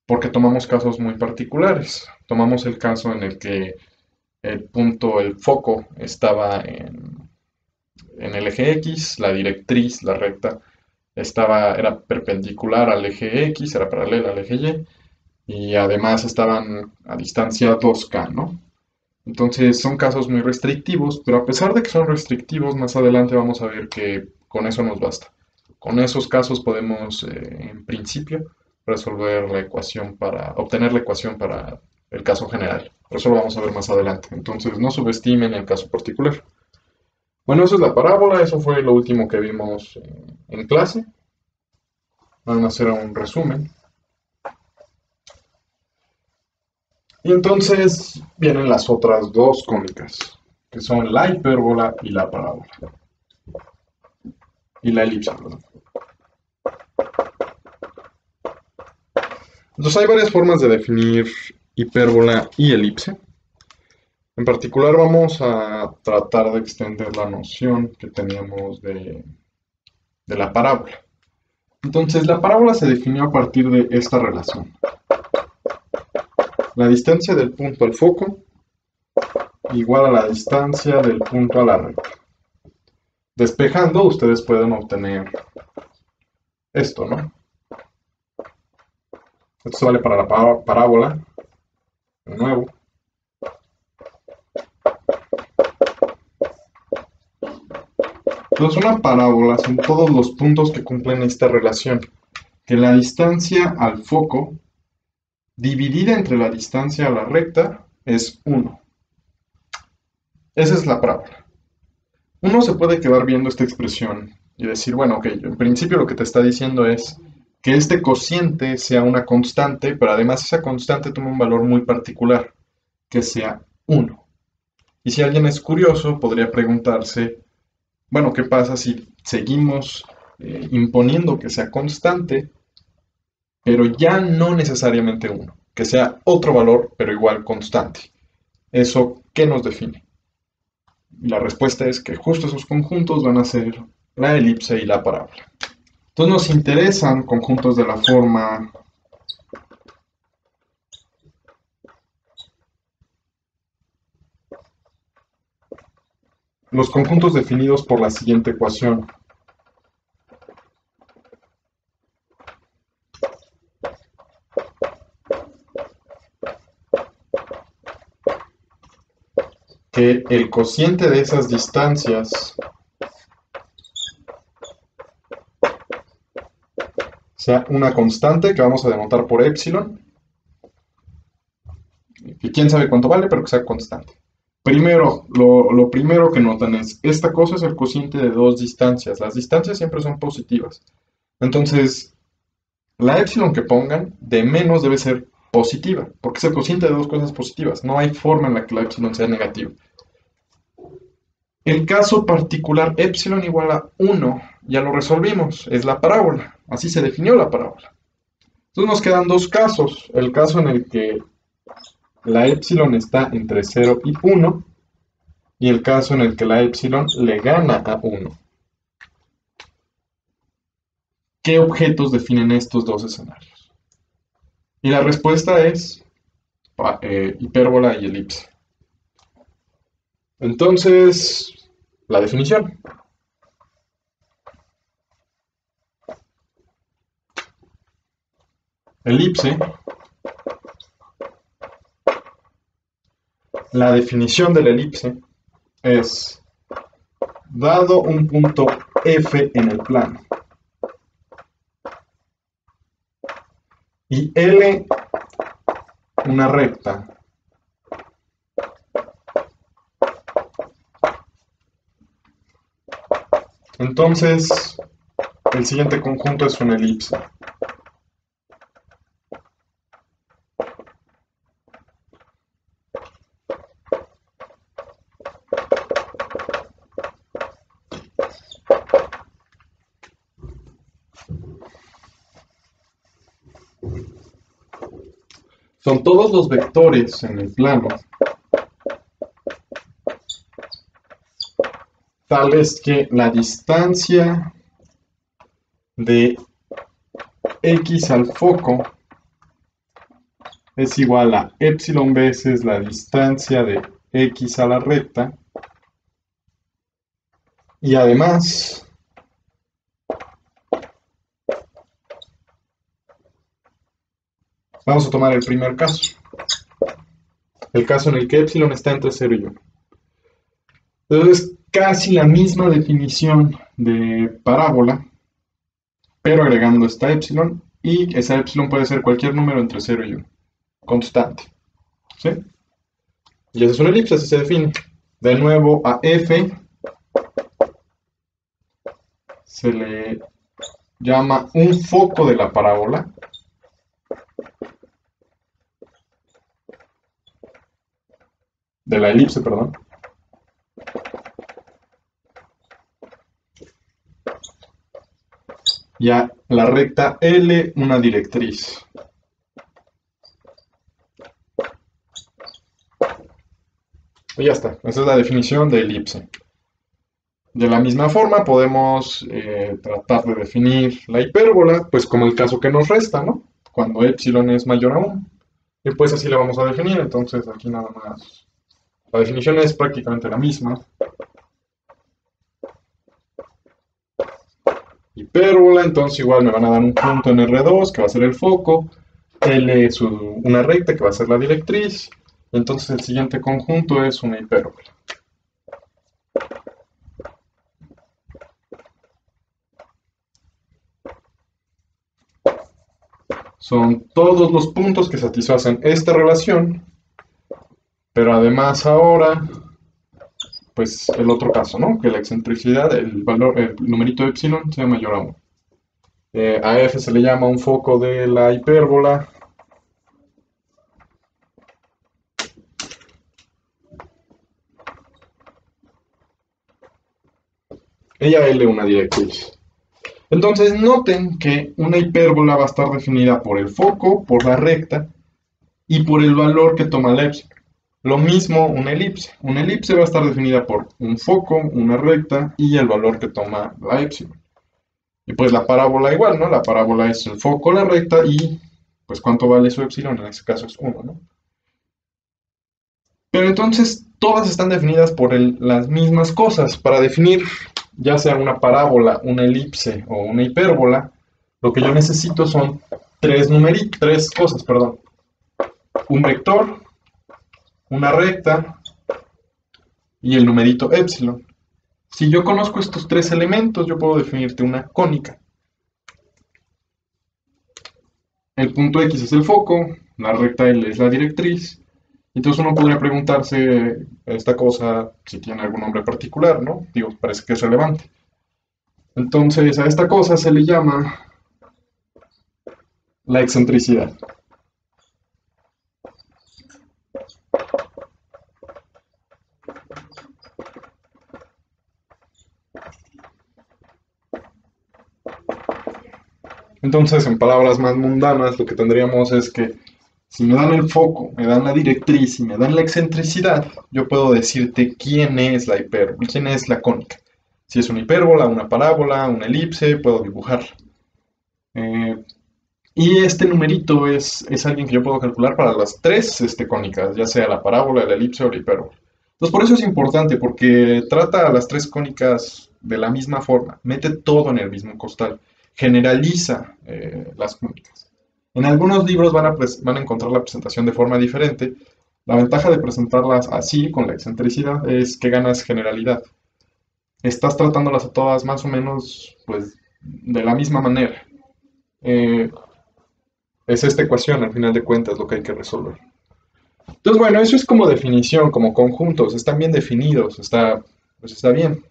porque tomamos casos muy particulares. Tomamos el caso en el que el punto, el foco estaba en el eje X, la directriz, la recta, era perpendicular al eje X, era paralela al eje Y además estaban a distancia 2K, ¿no? Entonces son casos muy restrictivos, pero a pesar de que son restrictivos, más adelante vamos a ver que con eso nos basta. Con esos casos podemos, en principio, resolver la ecuación obtener la ecuación para el caso general. Pero eso lo vamos a ver más adelante. Entonces no subestimen el caso particular. Bueno, eso es la parábola, eso fue lo último que vimos en clase. Vamos a hacer un resumen. Y entonces vienen las otras dos cónicas, que son la hipérbola y la parábola. Y la elipse, perdón. Entonces hay varias formas de definir hipérbola y elipse. En particular vamos a tratar de extender la noción que teníamos de la parábola. Entonces la parábola se definió a partir de esta relación. La distancia del punto al foco igual a la distancia del punto a la recta. Despejando, ustedes pueden obtener esto, ¿no? Esto vale para la parábola, de nuevo. Entonces, una parábola son todos los puntos que cumplen esta relación, que la distancia al foco dividida entre la distancia a la recta es 1. Esa es la parábola. Uno se puede quedar viendo esta expresión y decir, bueno, ok, en principio lo que te está diciendo es que este cociente sea una constante, pero además esa constante toma un valor muy particular, que sea 1. Y si alguien es curioso, podría preguntarse, bueno, ¿qué pasa si seguimos imponiendo que sea constante, pero ya no necesariamente 1, que sea otro valor, pero igual constante? ¿Eso qué nos define? Y la respuesta es que justo esos conjuntos van a ser la elipse y la parábola. Entonces nos interesan conjuntos de la forma los conjuntos definidos por la siguiente ecuación. Que el cociente de esas distancias sea una constante que vamos a denotar por epsilon, y quién sabe cuánto vale, pero que sea constante. Primero primero, lo primero que notan es, esta cosa es el cociente de dos distancias. Las distancias siempre son positivas. Entonces, la épsilon que pongan de menos debe ser positiva, porque es el cociente de dos cosas positivas. No hay forma en la que la épsilon sea negativa. El caso particular épsilon igual a 1, ya lo resolvimos, es la parábola. Así se definió la parábola. Entonces nos quedan dos casos. El caso en el que la épsilon está entre 0 y 1 y el caso en el que la épsilon le gana a 1. ¿Qué objetos definen estos dos escenarios? Y la respuesta es hipérbola y elipse. Entonces, la definición. Elipse. La definición de la elipse es, dado un punto F en el plano y L una recta, entonces el siguiente conjunto es una elipse. Son todos los vectores en el plano tales que la distancia de X al foco es igual a épsilon veces la distancia de X a la recta, y además vamos a tomar el primer caso, el caso en el que épsilon está entre 0 y 1. Entonces es casi la misma definición de parábola, pero agregando esta épsilon, y esa épsilon puede ser cualquier número entre 0 y 1, constante. ¿Sí? Y esa es una elipse, así se define. De nuevo a F se le llama un foco de la parábola. De la elipse, perdón. Y a la recta L una directriz. Y ya está, esa es la definición de elipse. De la misma forma podemos tratar de definir la hipérbola, pues como el caso que nos resta, ¿no? Cuando épsilon es mayor a 1. Y pues así la vamos a definir, entonces aquí nada más. La definición es prácticamente la misma. Hipérbola, entonces igual me van a dar un punto en R2, que va a ser el foco. L es una recta, que va a ser la directriz. Entonces el siguiente conjunto es una hipérbola. Son todos los puntos que satisfacen esta relación, pero además ahora, pues el otro caso, ¿no? Que la excentricidad, el valor, el numerito epsilon sea mayor a 1. A F se le llama un foco de la hipérbola. Y a L una directriz. Entonces noten que una hipérbola va a estar definida por el foco, por la recta y por el valor que toma la epsilon. Lo mismo una elipse. Una elipse va a estar definida por un foco, una recta y el valor que toma la epsilon. Y pues la parábola igual, ¿no? La parábola es el foco, la recta y pues cuánto vale su epsilon, en este caso es 1, ¿no? Pero entonces todas están definidas por las mismas cosas. Para definir ya sea una parábola, una elipse o una hipérbola, lo que yo necesito son tres cosas, perdón. Un vector, una recta y el numerito epsilon. Si yo conozco estos tres elementos, yo puedo definirte una cónica. El punto X es el foco, la recta L es la directriz Entonces uno podría preguntarse esta cosa si tiene algún nombre particular, ¿no? Digo, parece que es relevante. Entonces a esta cosa se le llama la excentricidad. Entonces, en palabras más mundanas, lo que tendríamos es que si me dan el foco, me dan la directriz y me dan la excentricidad, yo puedo decirte quién es la hipérbola, quién es la cónica. Si es una hipérbola, una parábola, una elipse, puedo dibujarla. Eh, y este numerito es alguien que yo puedo calcular para las tres cónicas, ya sea la parábola, la elipse o la hipérbola. Entonces, por eso es importante, porque trata a las tres cónicas de la misma forma, mete todo en el mismo costal, generaliza las cónicas. En algunos libros van a encontrar la presentación de forma diferente. La ventaja de presentarlas así, con la excentricidad, es que ganas generalidad. Estás tratándolas a todas más o menos, pues, de la misma manera. Eh, es esta ecuación, al final de cuentas, lo que hay que resolver. Entonces, bueno, eso es como definición, como conjuntos, están bien definidos, pues está bien.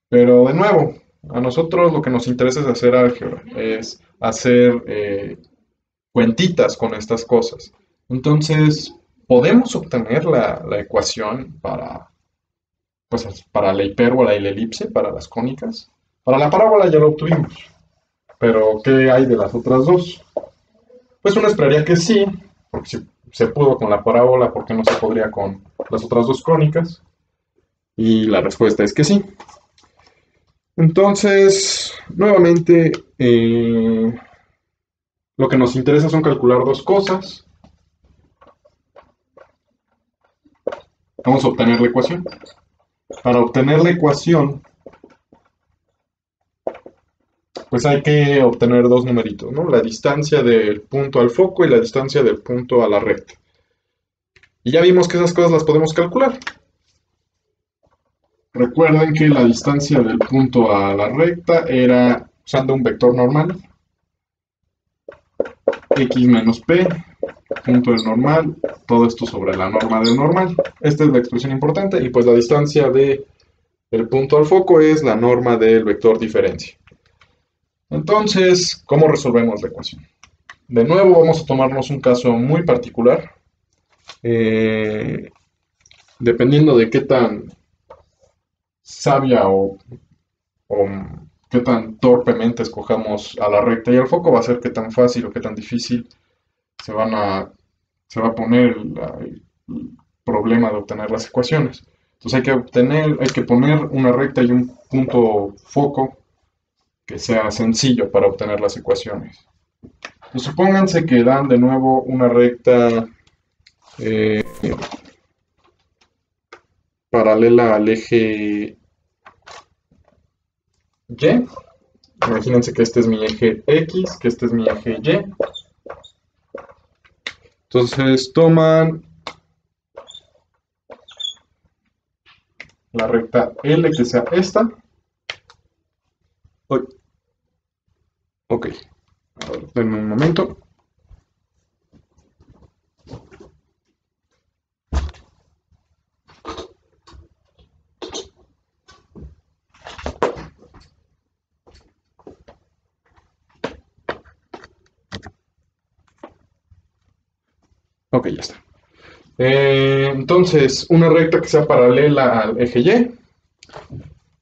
Pero de nuevo, a nosotros lo que nos interesa es hacer álgebra, es hacer cuentitas con estas cosas. Entonces, podemos obtener la ecuación pues, para la hipérbola y la elipse, para las cónicas. Para la parábola ya lo obtuvimos, pero ¿qué hay de las otras dos? Pues uno esperaría que sí, porque si se pudo con la parábola, ¿por qué no se podría con las otras dos cónicas? Y la respuesta es que sí. Entonces, nuevamente, lo que nos interesa son calcular dos cosas. Vamos a obtener la ecuación. Para obtener la ecuación, pues hay que obtener dos numeritos, ¿no? La distancia del punto al foco y la distancia del punto a la recta. Y ya vimos que esas cosas las podemos calcular. Recuerden que la distancia del punto a la recta era usando un vector normal, x menos p, punto del normal, todo esto sobre la norma del normal. Esta es la expresión importante y pues la distancia del punto al foco es la norma del vector diferencia. Entonces, ¿cómo resolvemos la ecuación? De nuevo vamos a tomarnos un caso muy particular. Dependiendo de qué tan sabia o qué tan torpemente escojamos a la recta y al foco, va a ser qué tan fácil o qué tan difícil se va a poner el problema de obtener las ecuaciones. Entonces hay que poner una recta y un punto foco que sea sencillo para obtener las ecuaciones. Pues supónganse que dan de nuevo una recta paralela al eje Y. Imagínense que este es mi eje X, que este es mi eje Y. Entonces toman la recta L, que sea esta. Uy. Ok, a ver, denme un momento. Ok, ya está. Entonces, una recta que sea paralela al eje Y.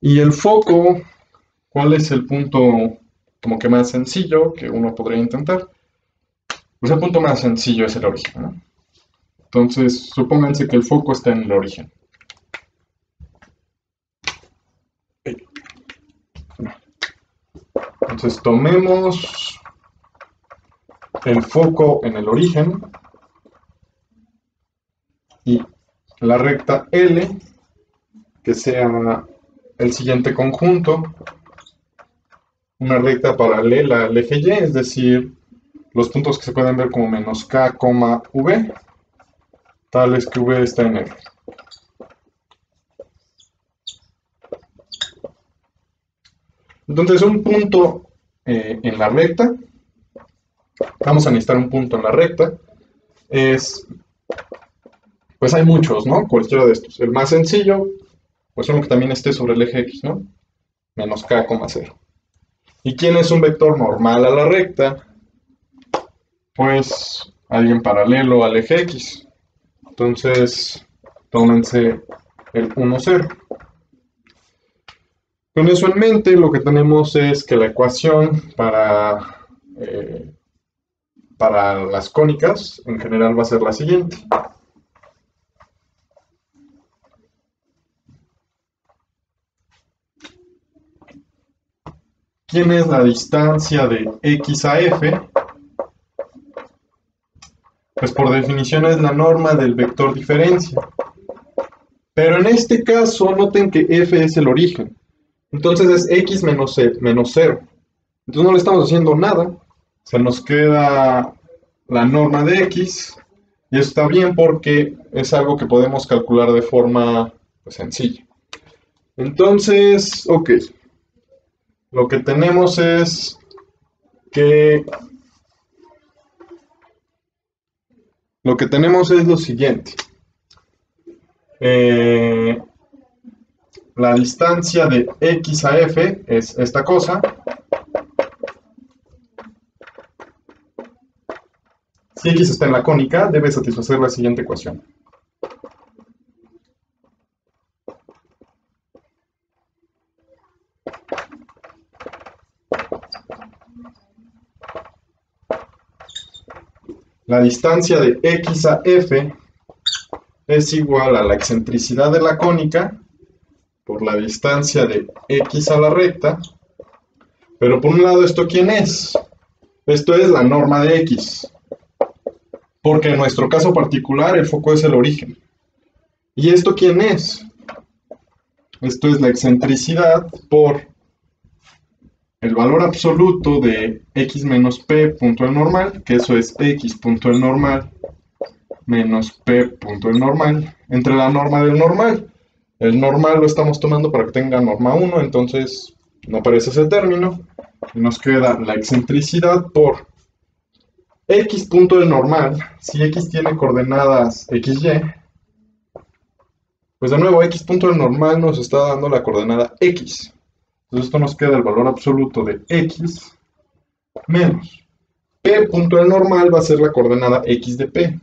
Y el foco, ¿cuál es el punto como que más sencillo que uno podría intentar? Pues el punto más sencillo es el origen, ¿no? Entonces, supónganse que el foco está en el origen. Entonces, tomemos el foco en el origen y la recta L, que sea el siguiente conjunto, una recta paralela al eje Y, es decir, los puntos que se pueden ver como menos K, V, tales que V está en L. Entonces, un punto en la recta, vamos a necesitar un punto en la recta, es Pues hay muchos, ¿no? Cualquiera de estos. El más sencillo, pues uno que también esté sobre el eje X, ¿no? Menos k, cero. ¿Y quién es un vector normal a la recta? Pues alguien paralelo al eje X. Entonces, tómense el 1, 0. Con eso en mente, lo que tenemos es que la ecuación para las cónicas en general va a ser la siguiente. ¿Quién es la distancia de x a f? Pues por definición es la norma del vector diferencia. Pero en este caso, noten que f es el origen. Entonces es x menos 0. Entonces no le estamos haciendo nada. Se nos queda la norma de x. Y eso está bien porque es algo que podemos calcular de forma pues, sencilla. Entonces, ok. Lo que tenemos es que lo siguiente. La distancia de x a f es esta cosa. Si x está en la cónica, debe satisfacer la siguiente ecuación. La distancia de x a f es igual a la excentricidad de la cónica por la distancia de x a la recta. Pero por un lado, ¿esto quién es? Esto es la norma de x. Porque en nuestro caso particular el foco es el origen. ¿Y esto quién es? Esto es la excentricidad por el valor absoluto de x menos p punto el normal, que eso es x punto el normal menos p punto el normal, entre la norma del normal. El normal lo estamos tomando para que tenga norma 1, entonces no aparece ese término. Y nos queda la excentricidad por x punto del normal. Si x tiene coordenadas xy, pues de nuevo x punto del normal nos está dando la coordenada x. Entonces esto nos queda el valor absoluto de x menos p punto del normal va a ser la coordenada x de p.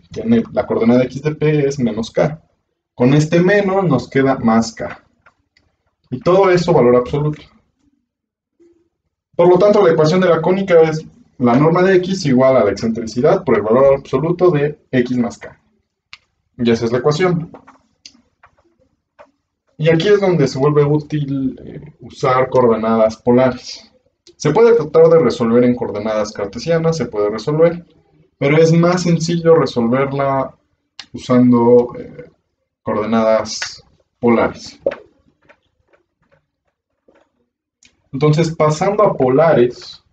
La coordenada x de p es menos k. Con este menos nos queda más k. Y todo eso valor absoluto. Por lo tanto, la ecuación de la cónica es la norma de x igual a la excentricidad por el valor absoluto de x más k. Y esa es la ecuación. Y aquí es donde se vuelve útil usar coordenadas polares. Se puede tratar de resolver en coordenadas cartesianas, se puede resolver, pero es más sencillo resolverla usando coordenadas polares. Entonces, pasando a polares,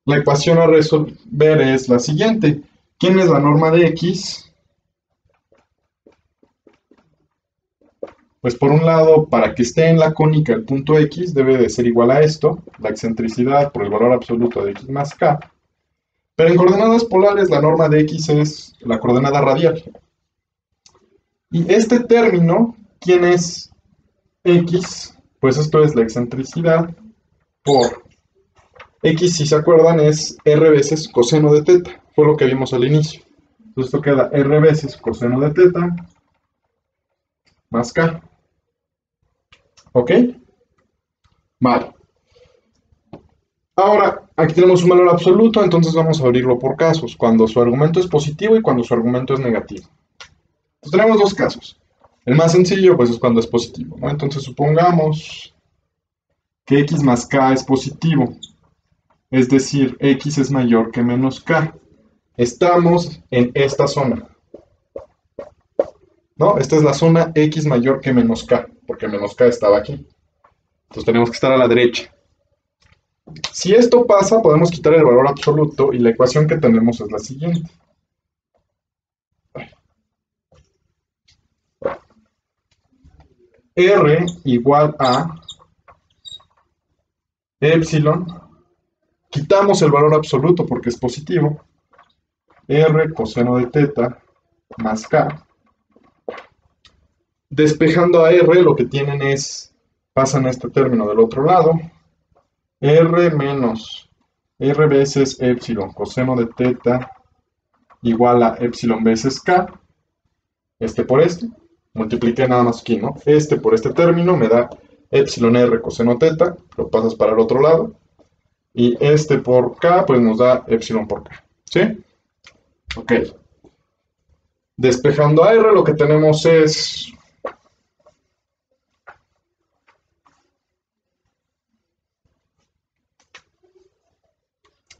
la ecuación a resolver es la siguiente. ¿Quién es la norma de x? Pues por un lado, para que esté en la cónica el punto x, debe de ser igual a esto, la excentricidad por el valor absoluto de x más k. Pero en coordenadas polares, la norma de x es la coordenada radial. Y este término, ¿quién es x? Pues esto es la excentricidad por x, si se acuerdan, es r veces coseno de teta. Fue lo que vimos al inicio. Entonces esto queda r veces coseno de teta más k. ¿Ok? Vale. Ahora, aquí tenemos un valor absoluto, entonces vamos a abrirlo por casos, cuando su argumento es positivo y cuando su argumento es negativo. Entonces tenemos dos casos. El más sencillo, pues, es cuando es positivo, ¿no? Entonces supongamos que x más k es positivo, es decir, x es mayor que menos k. Estamos en esta zona, ¿no? Esta es la zona x mayor que menos k, porque menos k estaba aquí. Entonces tenemos que estar a la derecha. Si esto pasa, podemos quitar el valor absoluto y la ecuación que tenemos es la siguiente. R igual a epsilon, quitamos el valor absoluto porque es positivo, R coseno de teta más K. Despejando a R, lo que tienen es, pasan este término del otro lado, R menos R veces epsilon coseno de teta igual a epsilon veces K, este por este, multipliqué nada más aquí, ¿no? Este por este término me da epsilon R coseno teta, lo pasas para el otro lado, y este por K, pues nos da epsilon por K, ¿sí? Ok. Despejando a R, lo que tenemos es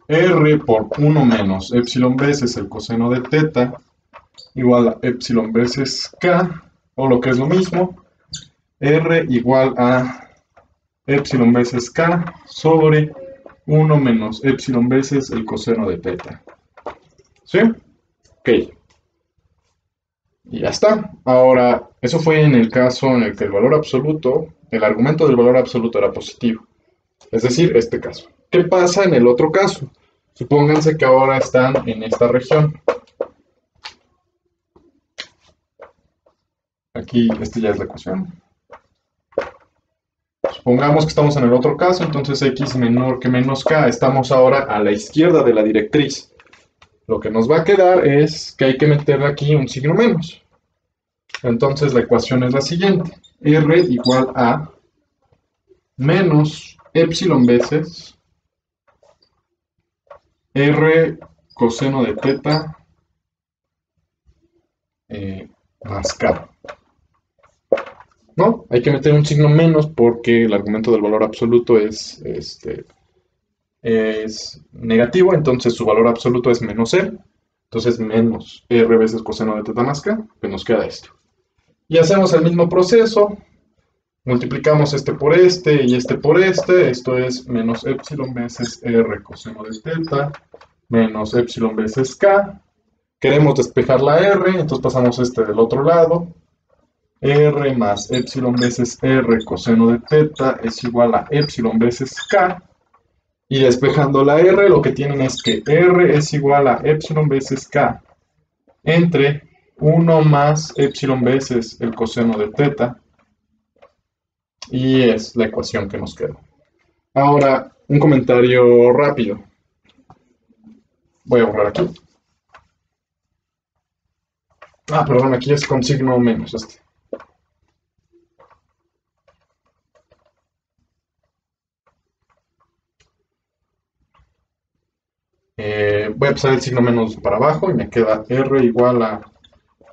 R por 1 menos epsilon veces el coseno de teta igual a epsilon veces K, o lo que es lo mismo, R igual a epsilon veces K sobre 1 menos epsilon veces el coseno de teta. ¿Sí? Ok. Y ya está. Ahora, eso fue en el caso en el que el valor absoluto, el argumento del valor absoluto era positivo. Es decir, este caso. ¿Qué pasa en el otro caso? Supónganse que ahora están en esta región. Aquí, esta ya es la ecuación. Supongamos que estamos en el otro caso, entonces x menor que menos k. Estamos ahora a la izquierda de la directriz. Lo que nos va a quedar es que hay que meterle aquí un signo menos. Entonces la ecuación es la siguiente. R igual a menos epsilon veces R coseno de teta más K. ¿No? Hay que meter un signo menos porque el argumento del valor absoluto es negativo, entonces su valor absoluto es menos R. Entonces menos R veces coseno de teta más K, que nos queda esto. Y hacemos el mismo proceso. Multiplicamos este por este y este por este. Esto es menos epsilon veces R coseno de teta menos epsilon veces K. Queremos despejar la R, entonces pasamos este del otro lado. R más epsilon veces R coseno de teta es igual a epsilon veces K. Y despejando la R, lo que tienen es que R es igual a epsilon veces K entre 1 más epsilon veces el coseno de teta. Y es la ecuación que nos queda. Ahora, un comentario rápido. Voy a borrar aquí. Ah, perdón, aquí es con signo menos este. Voy a pasar el signo menos para abajo y me queda R igual a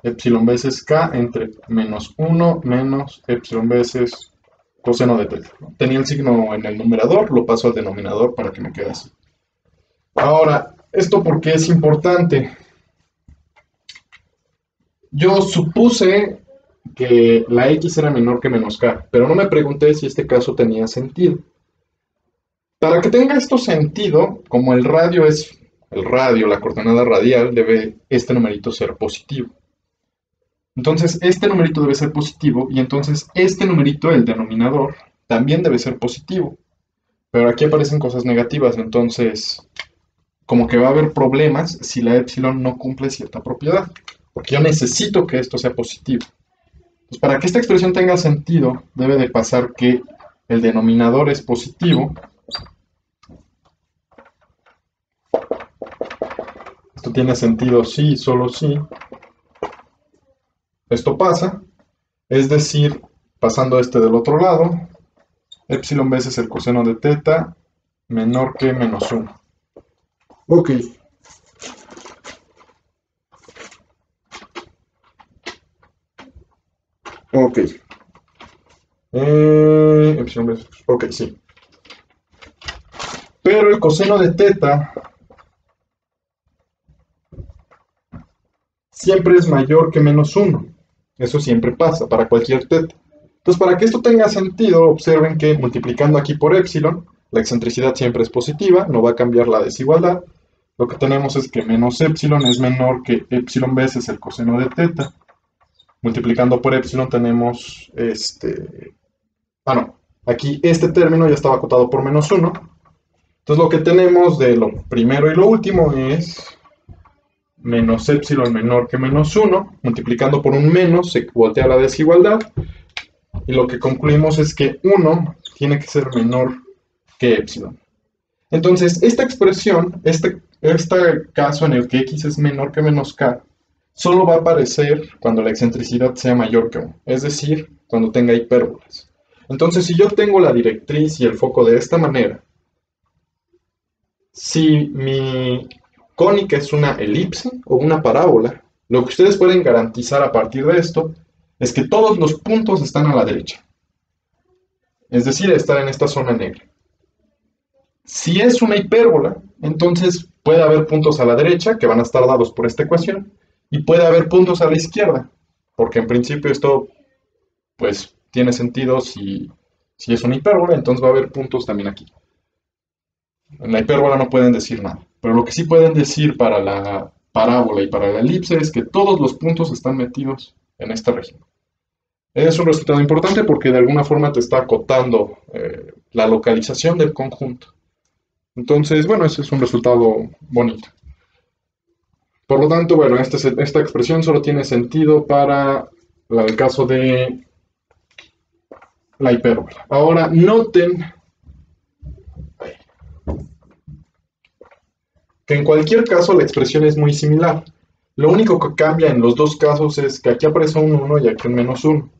epsilon veces K entre menos 1 menos epsilon veces coseno de teta. Tenía el signo en el numerador, lo paso al denominador para que me quede así. Ahora, ¿esto por qué es importante? Yo supuse que la X era menor que menos K, pero no me pregunté si este caso tenía sentido. Para que tenga esto sentido, como el radio es el radio, la coordenada radial, debe este numerito ser positivo. Entonces, este numerito debe ser positivo y entonces este numerito, el denominador, también debe ser positivo. Pero aquí aparecen cosas negativas, entonces como que va a haber problemas si la epsilon no cumple cierta propiedad, porque yo necesito que esto sea positivo. Entonces, para que esta expresión tenga sentido, debe de pasar que el denominador es positivo. Esto tiene sentido sí, solo sí. Esto pasa, es decir, pasando este del otro lado, epsilon veces el coseno de teta menor que menos 1. Ok. Ok. Epsilon veces, ok, sí. Pero el coseno de teta siempre es mayor que menos 1. Eso siempre pasa para cualquier teta. Entonces, para que esto tenga sentido, observen que multiplicando aquí por epsilon, la excentricidad siempre es positiva, no va a cambiar la desigualdad. Lo que tenemos es que menos epsilon es menor que epsilon veces el coseno de teta. Multiplicando por epsilon tenemos aquí este término ya estaba acotado por menos 1. Entonces lo que tenemos de lo primero y lo último es menos épsilon menor que menos 1, multiplicando por un menos se voltea la desigualdad, y lo que concluimos es que 1 tiene que ser menor que épsilon. Entonces, esta expresión, este caso en el que x es menor que menos k, solo va a aparecer cuando la excentricidad sea mayor que 1, es decir, cuando tenga hipérbolas. Entonces, si yo tengo la directriz y el foco de esta manera, si mi cónica es una elipse o una parábola, lo que ustedes pueden garantizar a partir de esto es que todos los puntos están a la derecha. Es decir, estar en esta zona negra. Si es una hipérbola, entonces puede haber puntos a la derecha que van a estar dados por esta ecuación y puede haber puntos a la izquierda, porque en principio esto pues tiene sentido si es una hipérbola, entonces va a haber puntos también aquí. En la hipérbola no pueden decir nada, pero lo que sí pueden decir para la parábola y para la elipse es que todos los puntos están metidos en esta región. Es un resultado importante porque de alguna forma te está acotando la localización del conjunto. Entonces, bueno, ese es un resultado bonito. Por lo tanto, bueno, esta expresión solo tiene sentido para el caso de la hipérbola. Ahora, noten que en cualquier caso la expresión es muy similar. Lo único que cambia en los dos casos es que aquí aparece un 1 y aquí un menos 1.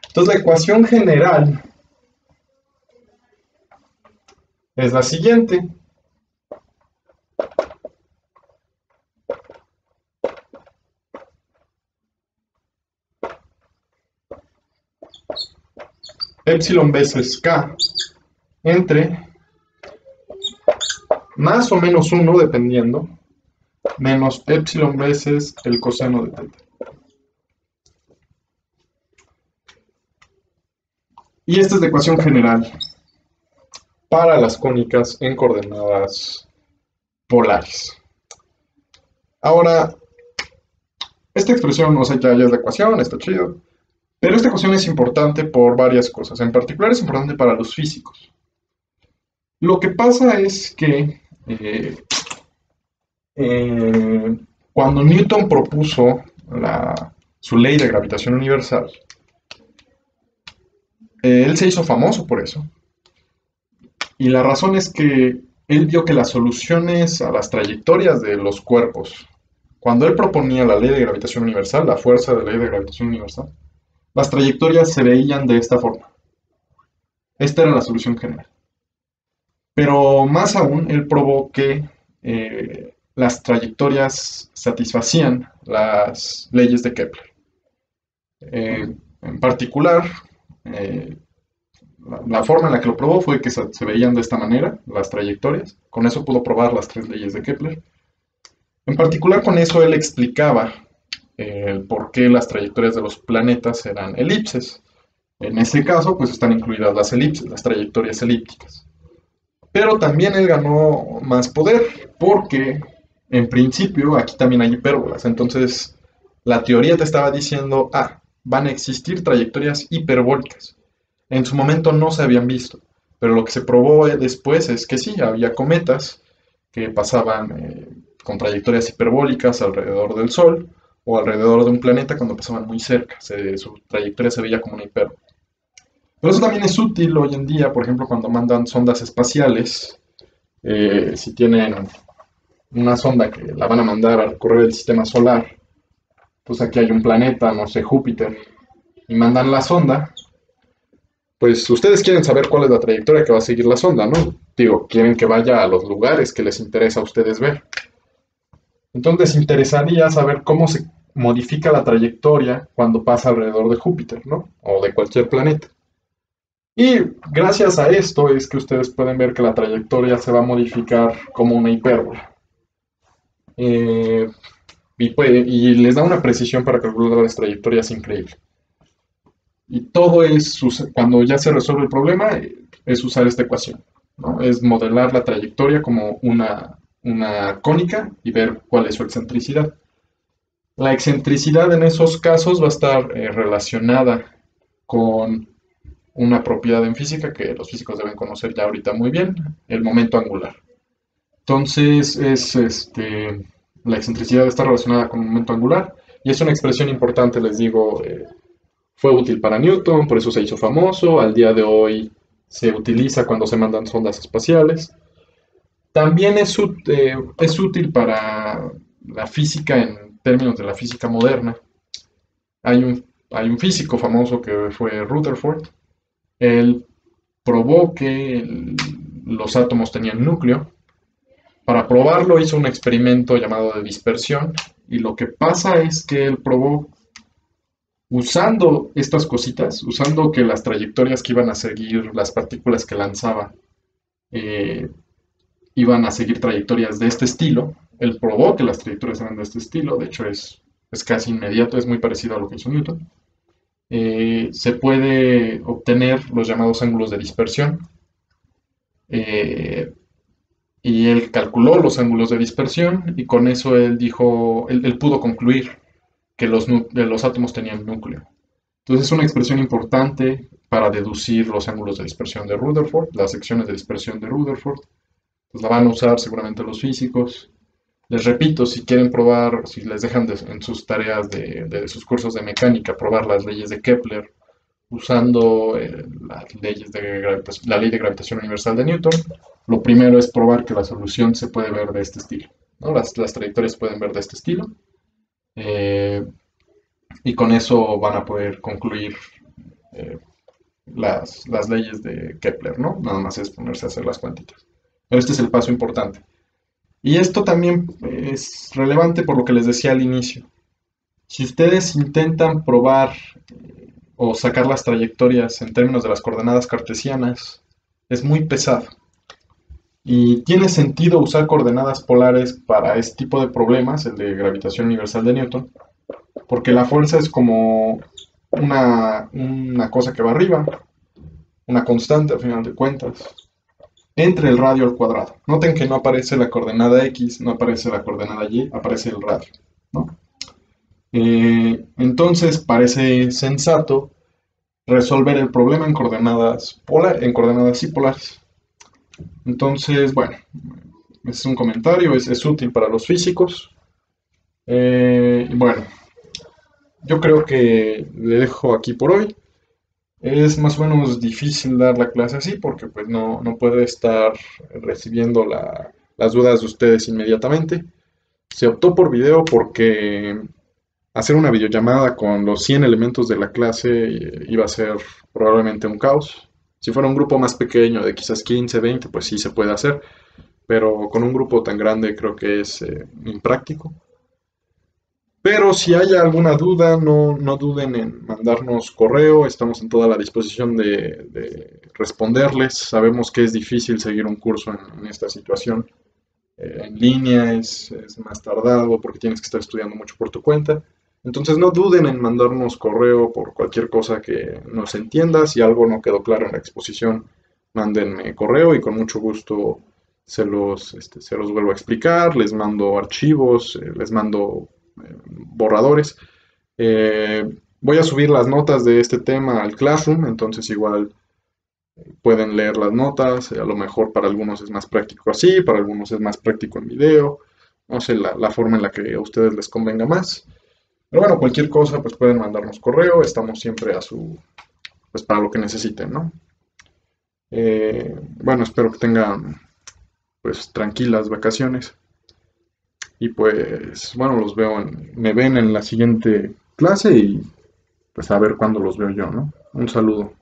Entonces la ecuación general es la siguiente. Épsilon veces k entre más o menos 1, dependiendo, menos épsilon veces el coseno de teta. Y esta es la ecuación general para las cónicas en coordenadas polares. Ahora, esta expresión, o sea, ya es la ecuación, está chido, pero esta ecuación es importante por varias cosas. En particular es importante para los físicos. Lo que pasa es que cuando Newton propuso su ley de gravitación universal, él se hizo famoso por eso. Y la razón es que él vio que las soluciones a las trayectorias de los cuerpos, cuando él proponía la ley de gravitación universal, la fuerza de la ley de gravitación universal, las trayectorias se veían de esta forma. Esta era la solución general. Pero más aún, él probó que las trayectorias satisfacían las leyes de Kepler. En particular, la forma en la que lo probó fue que se veían de esta manera las trayectorias. Con eso pudo probar las 3 leyes de Kepler. En particular con eso él explicaba el por qué las trayectorias de los planetas eran elipses. En ese caso, pues están incluidas las elipses, las trayectorias elípticas. Pero también él ganó más poder, porque en principio aquí también hay hipérbolas. Entonces, la teoría te estaba diciendo, van a existir trayectorias hiperbólicas. En su momento no se habían visto, pero lo que se probó después es que sí, había cometas que pasaban con trayectorias hiperbólicas alrededor del Sol o alrededor de un planeta cuando pasaban muy cerca. Su trayectoria se veía como una hipérbola. Pero eso también es útil hoy en día, por ejemplo, cuando mandan sondas espaciales. Si tienen una sonda que la van a mandar a recorrer el sistema solar, pues aquí hay un planeta, no sé, Júpiter, y mandan la sonda, pues ustedes quieren saber cuál es la trayectoria que va a seguir la sonda, ¿no? Digo, quieren que vaya a los lugares que les interesa a ustedes ver. Entonces les interesaría saber cómo se modifica la trayectoria cuando pasa alrededor de Júpiter, ¿no? O de cualquier planeta. Y gracias a esto es que ustedes pueden ver que la trayectoria se va a modificar como una hipérbola. Y les da una precisión para calcular las trayectorias increíble. Y todo es, cuando ya se resuelve el problema, es usar esta ecuación, ¿no? Es modelar la trayectoria como una cónica y ver cuál es su excentricidad. La excentricidad en esos casos va a estar relacionada con una propiedad en física que los físicos deben conocer ya ahorita muy bien, el momento angular. Entonces La excentricidad está relacionada con un momento angular y es una expresión importante, les digo, fue útil para Newton, por eso se hizo famoso, al día de hoy se utiliza cuando se mandan sondas espaciales. También es útil para la física en términos de la física moderna. Hay un físico famoso que fue Rutherford. Él probó que los átomos tenían núcleo. Para probarlo hizo un experimento llamado de dispersión y lo que pasa es que él probó usando estas cositas, usando que las trayectorias que iban a seguir las partículas que lanzaba eh, iban a seguir trayectorias de este estilo. Él probó que las trayectorias eran de este estilo, de hecho es casi inmediato, es muy parecido a lo que hizo Newton. Se puede obtener los llamados ángulos de dispersión. Eh, y él calculó los ángulos de dispersión y con eso él dijo, él pudo concluir que los átomos tenían núcleo. Entonces es una expresión importante para deducir los ángulos de dispersión de Rutherford, las secciones de dispersión de Rutherford. Pues la van a usar seguramente los físicos. Les repito, si quieren probar, si les dejan en sus tareas de sus cursos de mecánica, probar las leyes de Kepler usando las leyes la ley de gravitación universal de Newton, lo primero es probar que la solución se puede ver de este estilo, ¿no? Las trayectorias se pueden ver de este estilo. eh, y con eso van a poder concluir eh, las leyes de Kepler, ¿no? Nada más es ponerse a hacer las cuantitas. Pero este es el paso importante. Y esto también es relevante por lo que les decía al inicio. Si ustedes intentan probar o sacar las trayectorias en términos de las coordenadas cartesianas, es muy pesado. Y tiene sentido usar coordenadas polares para este tipo de problemas, el de gravitación universal de Newton, porque la fuerza es como una cosa que va arriba, una constante al final de cuentas, entre el radio al cuadrado. Noten que no aparece la coordenada X, no aparece la coordenada Y, aparece el radio, ¿no? Entonces parece sensato resolver el problema en en coordenadas y polares. Entonces, bueno, es un comentario, es útil para los físicos. Y bueno, yo creo que le dejo aquí por hoy. Es más o menos difícil dar la clase así porque pues no puede estar recibiendo las dudas de ustedes inmediatamente. Se optó por video porque hacer una videollamada con los 100 elementos de la clase iba a ser probablemente un caos. Si fuera un grupo más pequeño, de quizás 15, 20, pues sí se puede hacer, pero con un grupo tan grande creo que es impráctico. Pero si hay alguna duda, no duden en mandarnos correo, estamos en toda la disposición de responderles. Sabemos que es difícil seguir un curso en esta situación. En línea es más tardado porque tienes que estar estudiando mucho por tu cuenta. Entonces no duden en mandarnos correo por cualquier cosa que no se entienda. Si algo no quedó claro en la exposición, mándenme correo y con mucho gusto se los vuelvo a explicar. Les mando archivos, les mando borradores. Voy a subir las notas de este tema al Classroom, entonces igual pueden leer las notas. A lo mejor para algunos es más práctico así, para algunos es más práctico en video. No sé, la forma en la que a ustedes les convenga más. Pero bueno, cualquier cosa, pues pueden mandarnos correo, estamos siempre pues para lo que necesiten, ¿no? Bueno, espero que tengan, pues, tranquilas vacaciones. Y pues, bueno, me ven en la siguiente clase y pues a ver cuándo los veo yo, ¿no? Un saludo.